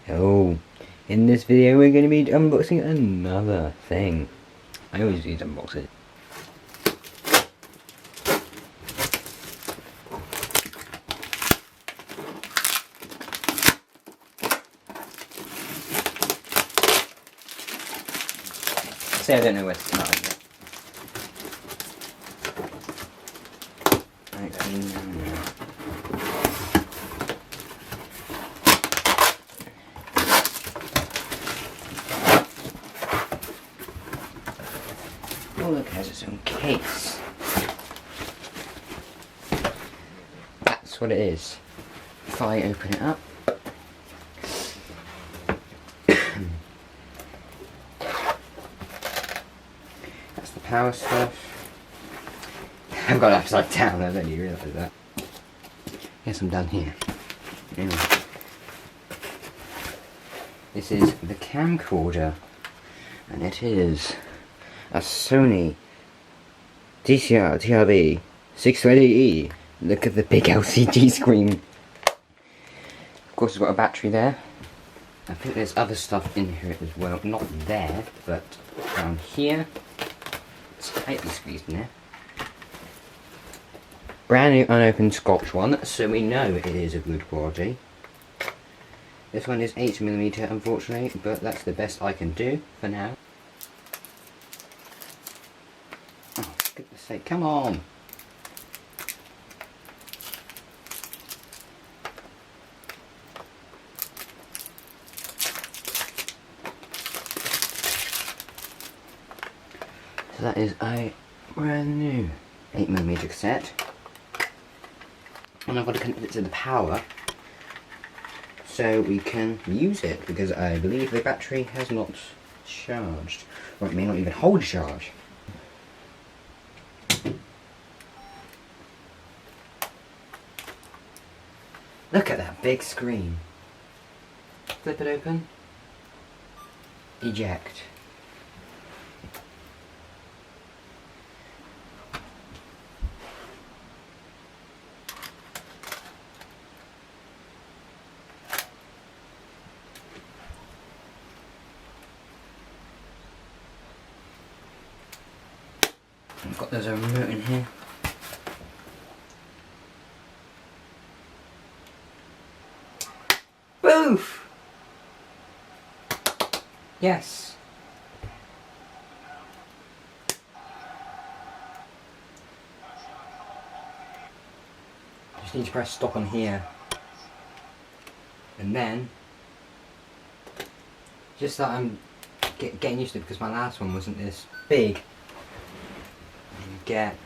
Hello. In this video we're going to be unboxing another thing. I always need to unbox it. Say I don't know where to start yet. Actually, no. Oh look, it has its own case. That's what it is. If I open it up. That's the power stuff. I've got it upside down, I've only realised that. Yes, I'm done here. Anyway. This is the camcorder. And it is a Sony DCR TRV620e. Look at the big LCD screen. Of course, it's got a battery there. I think there's other stuff in here as well. Not there, but down here. It's tightly squeezed in there. Brand new unopened Scotch one, so we know it is a good quality. This one is 8mm, unfortunately, but that's the best I can do for now. Oh, for goodness sake, come on! So that is a brand new 8mm cassette. And I've got to connect it to the power so we can use it, because I believe the battery has not charged, or it may not even hold a charge. Look at that big screen. Flip it open. Eject. I've got there's a remote in here. Boof! Yes. Just need to press stop on here. And then, just that I'm getting used to it, because my last one wasn't this big. You get